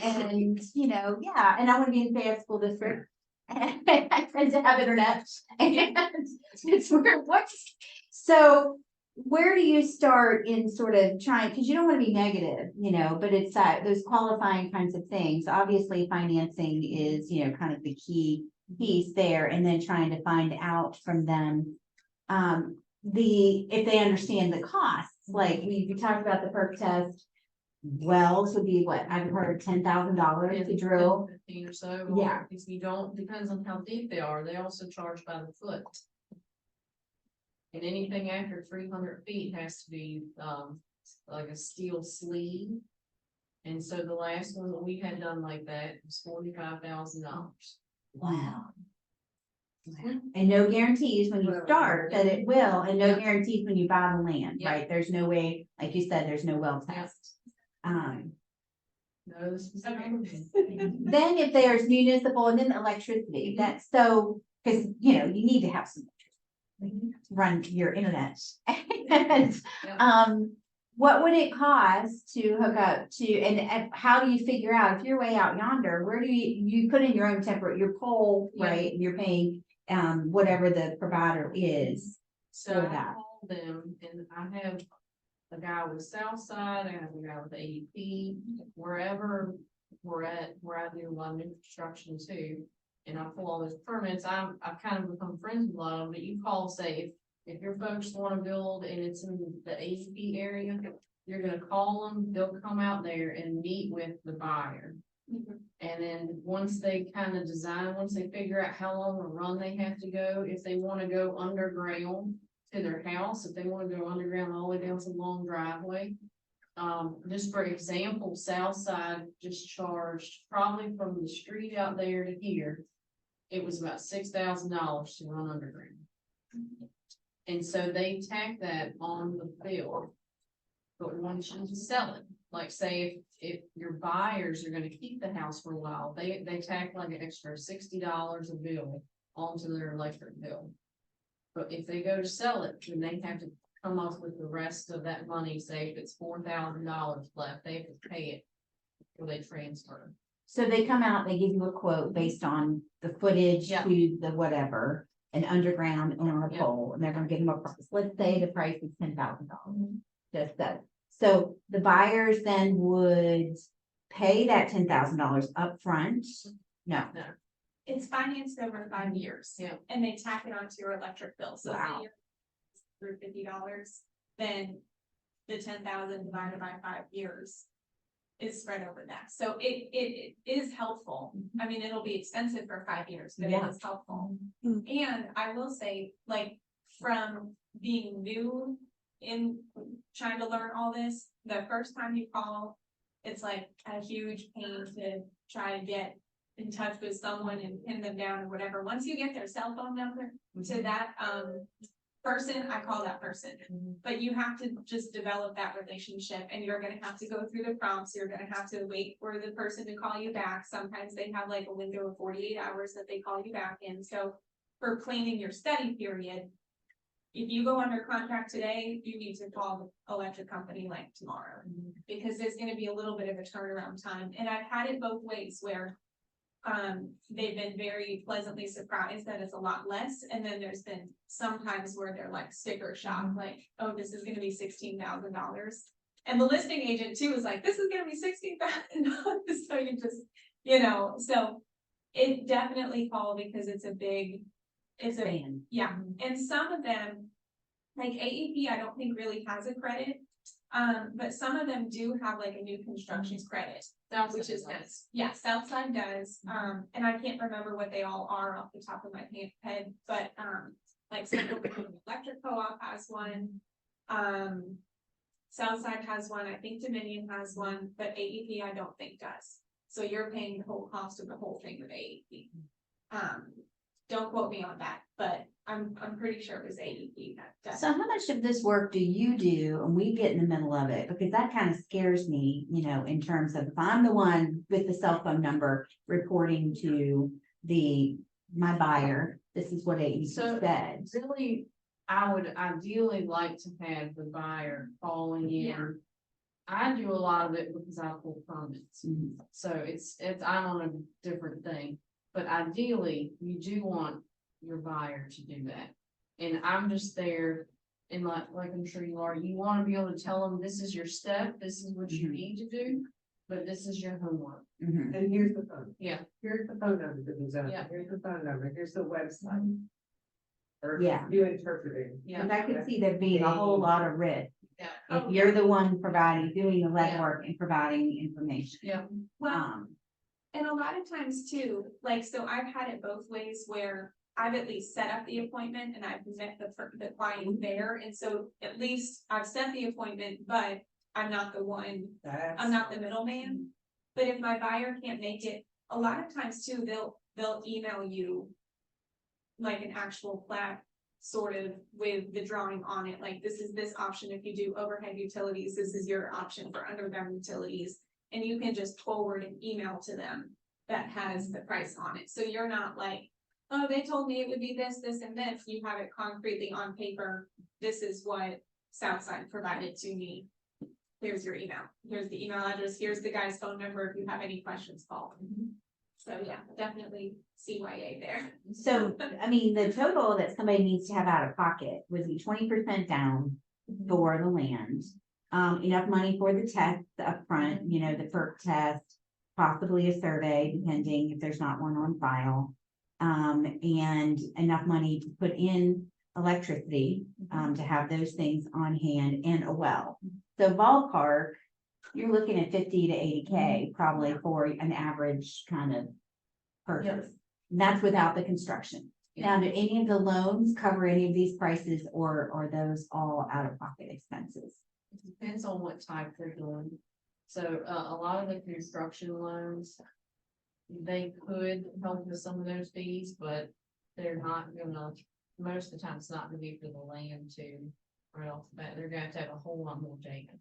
yeah, and I want to be in Fayette School District. And I tend to have internet, and it's where it works. So where do you start in sort of trying, because you don't want to be negative, but it's those qualifying kinds of things. Obviously, financing is, kind of the key piece there, and then trying to find out from them if they understand the costs. Like we talked about the perk test. Wells would be what I've heard, $10,000 to drill. 15 or so. Yeah. If you don't, depends on how deep they are, they also charge by the foot. And anything after 300 feet has to be, like a steel sleeve. And so the last one that we had done like that was $45,000. Wow. And no guarantees when you start that it will, and no guarantees when you buy the land, Yeah. right? There's no way, like you said, there's no well test. No, this was. Then if there's municipal and then electricity, that's so, because, you need to have some electricity to run your internet. And, what would it cost to hook up to, and how do you figure out, if you're way out yonder, where do you put in your own your pole, Yeah. right? You're paying, whatever the provider is. So for I that. called them and I have a guy with Southside, I have a guy with AEP, wherever we're at, where I do a lot of new construction too. And I pull all those permits, I've kind of become friends with a lot of them, but you call, say, if your folks wanna build and it's in the AEP area, you're gonna call them, they'll come out there and meet with the buyer. And then once they kind of design, once they figure out how long a run they have to go, if they wanna go underground to their house, if they wanna go underground all the way down to the long driveway. Just for example, Southside just charged probably from the street out there to here. It was about $6,000 to run underground. And so they tack that on the bill. But once you sell it, like say if your buyers are gonna keep the house for a while, they tack like an extra $60 a bill onto their electric bill. But if they go to sell it, then they have to come up with the rest of that money, say if it's $4,000 left, they have to pay it before they transfer. So they come out, they give you a quote based on the footage Yeah. to the whatever, an underground and on a Yeah. pole, and they're gonna give them a price. Let's say the price is $10,000. Just that. So the buyers then would pay that $10,000 upfront? No. It's financed over 5 years. Yeah. And they tack it onto your electric bill, so Wow. say you're through $50, then the 10,000 divided by 5 years is spread over that, so it is helpful. I mean, it'll be expensive for 5 years, but it Yeah. is helpful. And I will say, like, from being new in trying to learn all this, the first time you call, it's like a huge pain to try to get in touch with someone and pin them down or whatever. Once you get their cell phone number to that person, I call that person. But you have to just develop that relationship, and you're gonna have to go through the prompts. You're gonna have to wait for the person to call you back. Sometimes they have like a window of 48 hours that they call you back in. So for planning your study period, if you go under contract today, you need to call the electric company like tomorrow, because there's gonna be a little bit of a turnaround time. And I've had it both ways where they've been very pleasantly surprised that it's a lot less, and then there's been sometimes where they're like sticker shock, like, oh, this is gonna be $16,000. And the listing agent too is like, this is gonna be $16,000. So you just, so it definitely call, because it's a Fan. yeah, and some of them, like AEP, I don't think really has a credit. But some of them do have like a new construction's credit, which is nice. Yeah, Southside does. And I can't remember what they all are off the top of my head, but like Central Electric Co-op has one. Southside has one, I think Dominion has one, but AEP I don't think does. So you're paying the whole cost of the whole thing with AEP. Don't quote me on that, but I'm pretty sure it was AEP. that So how much of this work do you do and we get in the middle of it? Because that kind of scares me, you know, in terms of if I'm the one with the cell phone number reporting to my buyer, this is what AEP So- said. Really, I would ideally like to have the buyer calling Yeah. in. I do a lot of it because I pull permits, Mhm. so I'm on a different thing. But ideally, you do want your buyer to do that. And I'm just there, and like I'm sure you are, you wanna be able to tell them, this is your step, this is what you Mhm. need to do, but this is your homework. Mhm. And here's the phone. Yeah. Here's the phone number to the zone. Yeah. Here's the phone number. Here's the website. Or Yeah. you interpreting. Yeah. Cause I could see there being a whole lot of risk Yeah. if you're the one doing the legwork and providing information. Yeah. Well, and a lot of times too, like, so I've had it both ways where I've at least set up the appointment and I've met the client there, and so at least I've set the appointment, but I'm not the one, I'm not the middleman. But if my buyer can't make it, a lot of times too, they'll email you like an actual plat, sort of with the drawing on it, like this is this option if you do overhead utilities, this is your option for underground utilities. And you can just forward an email to them that has the price on it, so you're not like, oh, they told me it would be this, this, and this, you have it concretely on paper, this is what Southside provided to me. Here's your email, here's the email address, here's the guy's phone number, if you have any questions, call. So yeah, definitely CYA there. So, I mean, the total that somebody needs to have out of pocket would be 20% down for the land. Enough money for the test upfront, you know, the PERC test, possibly a survey, depending if there's not one on file. And enough money to put in electricity, to have those things on hand, and a well. So ballpark, you're looking at 50 to 80K probably for an average kind of purchase. And that's without the construction. Now, do any of the loans cover any of these prices, or are those all out of pocket expenses? It depends on what type they're doing. So, a lot of the construction loans, they could help with some of those fees, but they're not gonna, most of the time, it's not gonna be for the land too. Right off the bat, they're gonna have to have a whole lot more data.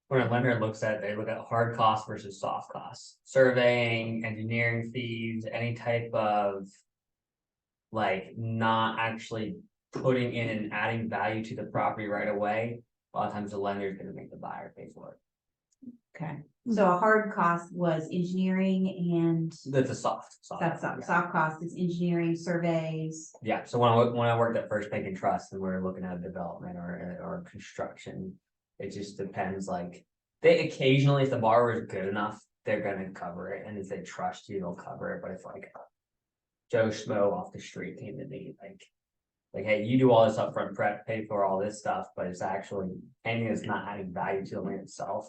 When a lender looks at, they look at hard costs versus soft costs, surveying, engineering fees, any type of. Like, not actually putting in and adding value to the property right away, a lot of times the lender is gonna make the buyer pay for it. Okay, so a hard cost was engineering and That's a soft. that's yeah. soft cost is engineering, surveys. Yeah, so when I worked at First Bank and Trust and we were looking at development or construction, it just depends, like. They occasionally, if the borrower is good enough, they're gonna cover it, and if they trust you, they'll cover it, but if like. Joe Schmo off the street came to me like, hey, you do all this upfront prep, pay for all this stuff, but it's actually anything that's not adding value to the land itself.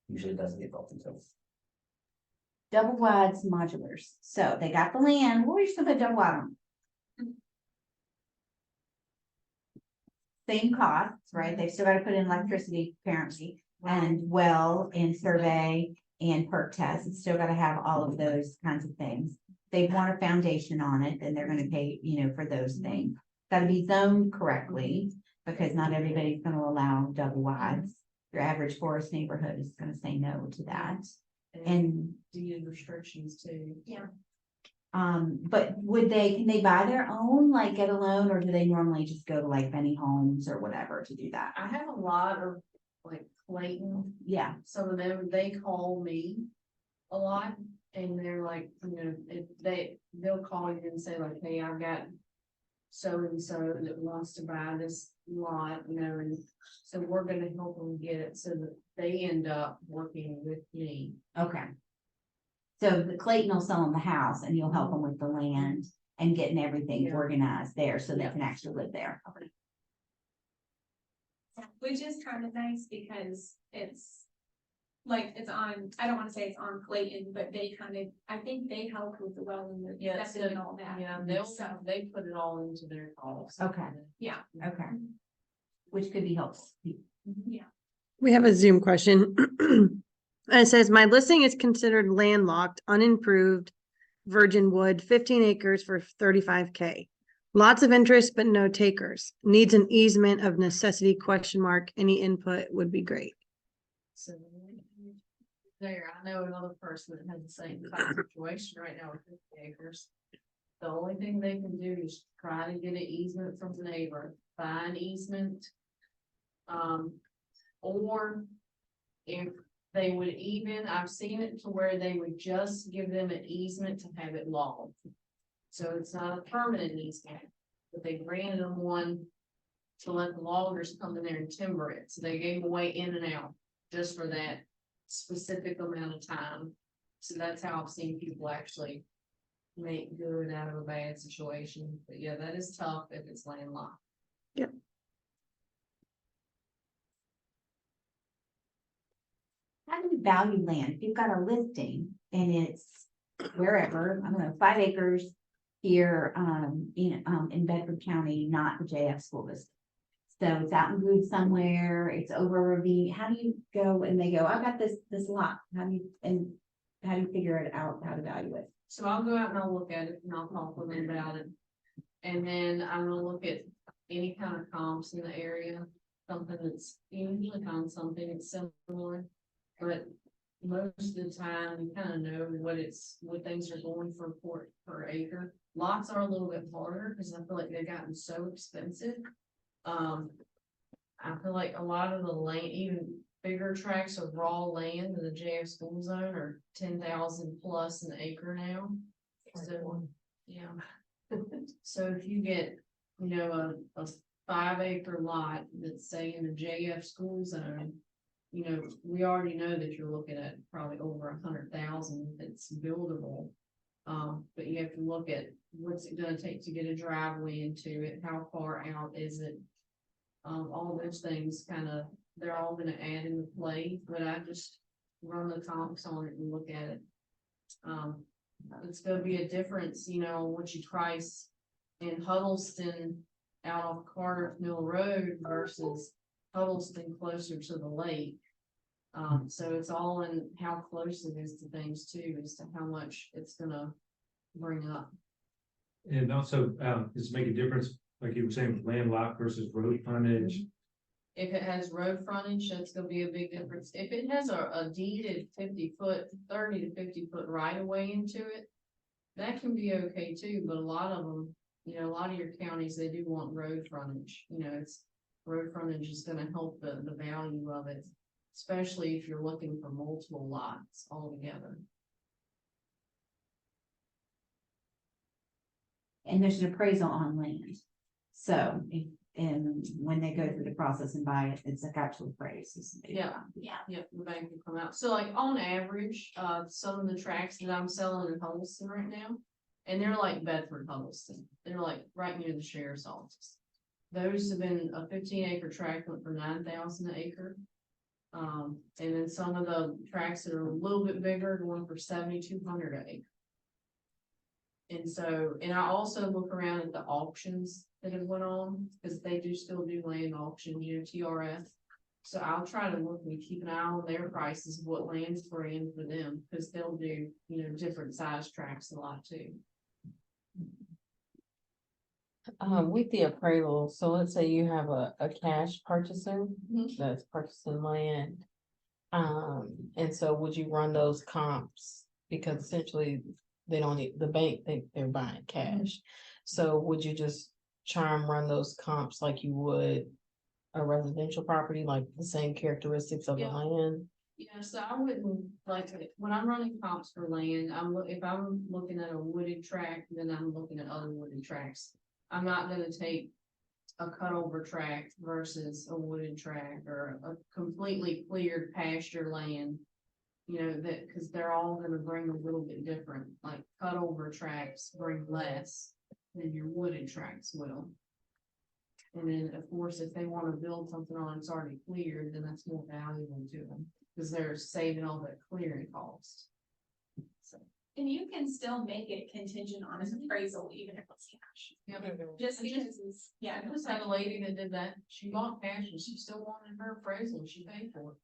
Usually doesn't get built into. Double wides modulars, so they got the land, we're just gonna put double wide on. Same costs, right, they've still gotta put in electricity apparently, and well, and survey, and perk test, it's still gotta have all of those kinds of things. They want a foundation on it, then they're gonna pay, you know, for those things. Gotta be zoned correctly, because not everybody's gonna allow double wides. Your average forest neighborhood is gonna say no to that, and deed restrictions too. Yeah. but can they buy their own, like get a loan, or do they normally just go to like Benny Homes or whatever to do that? I have a lot of like Clayton, Yeah, some of them, they call me a lot. And they're like, you know, if they'll call you and say like, hey, I've got so and so that wants to buy this lot, you know, and so we're gonna help them get it so that they end up working with me. okay. So the Clayton will sell them the house and you'll help them with the land and getting everything Yeah. organized there so they Yeah. can actually live there. Which is kind of nice because it's. Like, it's on, I don't wanna say it's on Clayton, but they kind of, I think they help with the well and the Yeah, septic and all that. Yeah, So, they put it all into their calls. Okay. yeah. Okay. Which could be helpful. Yeah. We have a Zoom question. And it says, my listing is considered landlocked, unimproved, virgin wood, 15 acres for 35K. Lots of interest, but no takers. Needs an easement of necessity, ? Any input would be great. So there, I know another person that has the same kind of situation right now with 50 acres. The only thing they can do is try to get an easement from the neighbor, find easement. Or if they would even, I've seen it to where they would just give them an easement to have it logged. So it's not a permanent easement, but they granted them one to let the loggers come in there and timber it. So they gave away in and out just for that specific amount of time. So that's how I've seen people actually make good out of a bad situation. But yeah, that is tough if it's landlocked. How do you value land? If you've got a listing and it's wherever, I don't know, 5 acres here, in Bedford County, not the JF school district. So it's out in Good somewhere, it's over a ravine. How do you go and they go, I've got this lot. How do you figure it out, how to value it? So I'll go out and I'll look at it and I'll talk with them about it. And then I'm gonna look at any kind of comps in the area, something that's usually found something that's similar. But most of the time, you kind of know what things are going for per acre. Lots are a little bit harder because I feel like they've gotten so expensive. I feel like a lot of the land, even bigger tracts of raw land in the JF school zone are 10,000 plus an acre now. So, yeah. So if you get, a 5 acre lot that's say in the JF school zone, we already know that you're looking at probably over 100,000 that's buildable. But you have to look at what's it gonna take to get a driveway into it, how far out is it? All those things they're all gonna add into play, but I just run the comps on it and look at it. It's gonna be a difference, what you price in Huddleston out off Carter Mill Road versus Huddleston closer to the lake. So it's all in how close it is to things too, as to how much it's gonna bring up. And also, does it make a difference, like you were saying, landlocked versus road frontage? If it has road frontage, that's gonna be a big difference. If it has a deeded 50-foot, 30 to 50-foot right of way into it, that can be okay too, but a lot of them, a lot of your counties, they do want road frontage, road frontage is gonna help the value of it, especially if you're looking for multiple lots all together. And there's an appraisal on land. So and when they go through the process and buy it, it's like actual appraised. Yeah, the bank will come out. So like on average, some of the tracts that I'm selling in Huddleston right now, and they're like Bedford Huddleston, they're like right near the sheriff's office. Those have been a 15 acre tract went for 9,000 an acre. And then some of the tracts that are a little bit bigger going for 7,200 an acre. And I also look around at the auctions that have went on, because they do still do land auction, TRF. So I'll try to look and keep an eye on their prices, what land's for in for them, because they'll do, different size tracts a lot too. With the appraisal, so let's say you have a cash purchaser that's purchasing land. And so would you run those comps? Because essentially they don't need, the bank think they're buying cash. So would you just try and run those comps like you would a residential property, like the same characteristics of the land? Yeah, so I wouldn't when I'm running comps for land, if I'm looking at a wooded tract, then I'm looking at other wooded tracts. I'm not gonna take a cutover tract versus a wooded tract or a completely cleared pasture land. Because they're all gonna bring a little bit different, like cutover tracts bring less than your wooded tracts will. And then, of course, if they want to build something on it's already cleared, then that's more valuable to them, because they're saving all that clearing cost. So. And you can still make it contingent on an appraisal, even if it's cash. Yep. Just because it's, I just had a lady that did that. She bought cash and she still wanted her appraisal and she paid for it.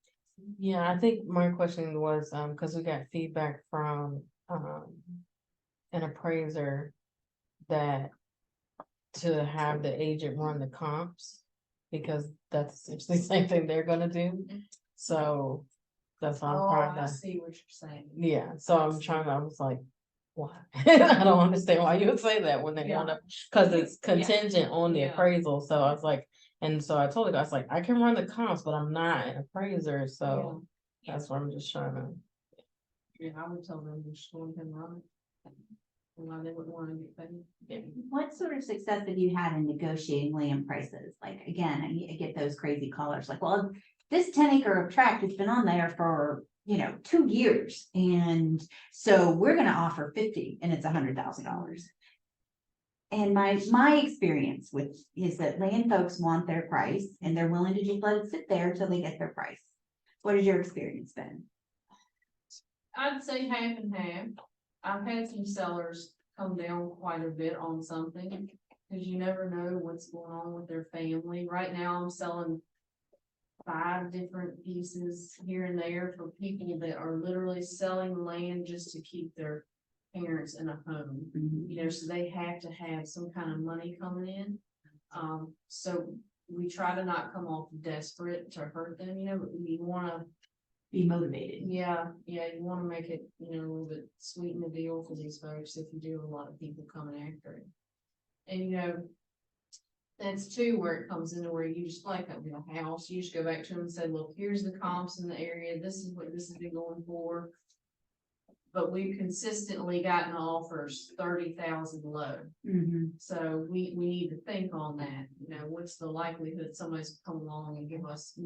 Yeah, I think my question was, cause we got feedback from, an appraiser that to have the agent run the comps, because that's essentially the same thing they're gonna do. So that's why I'm Oh, trying I to, see what you're saying. yeah, so I was like, why? I don't understand why you would say that when they Yeah. wanna, cause it's contingent on the Yeah. appraisal, so I was like, and so I told the guy, I was like, I can run the comps, but I'm not an appraiser, so that's why I'm just trying to. Yeah, I would tell them to just go ahead and run it. And why they wouldn't wanna get paid. What sort of success have you had in negotiating land prices? Like, again, I get those crazy callers like, well, this 10 acre tract has been on there for, 2 years. And so we're gonna offer 50 and it's $100,000. And my experience is that land folks want their price and they're willing to just let it sit there until they get their price. What has your experience been? I'd say half and half. I've had some sellers come down quite a bit on something, cause you never know what's going on with their family. Right now, I'm selling 5 different pieces here and there for people that are literally selling land just to keep their parents in a home. So they have to have some kind of money coming in. So we try to not come off desperate to hurt them, but we wanna Be motivated. yeah, you wanna make it, a little bit sweeten the deal for these folks if you do have a lot of people coming after it. And that's too where it comes into where you just like up in a house, you just go back to them and say, look, here's the comps in the area, this is what this has been going for. But we've consistently gotten offers 30,000 low. So we need to think on that, what's the likelihood somebody's come along and give us,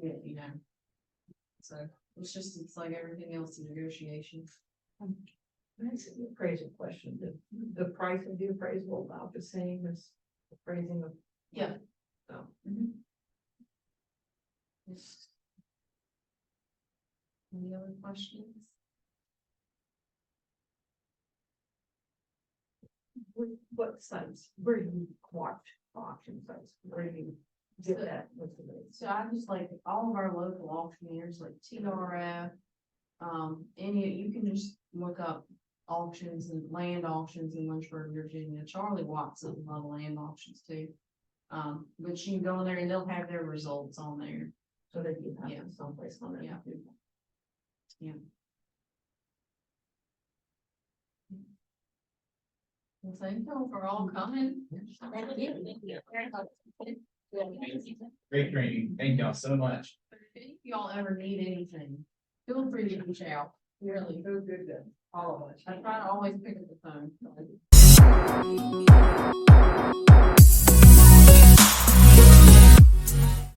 So it's like everything else in negotiation. That's an appraisal question. The price of the appraisal about the same as appraising of. Yeah. So. Any other questions? What sites, where do you watch auction sites, where do you get that information? So I just like all of our local auctioneers, like TRF, you can just look up auctions and land auctions in Lynchburg, Virginia. Charlie Watts does a lot of land auctions too. But you can go in there and they'll have their results on there. So that you have Yeah. someplace on it. Yeah. Yeah. Well, thank you for all coming. Great training. Thank y'all so much. If y'all ever need anything, feel free to reach out. Really. So good to all of us. I try to always pick up the phone.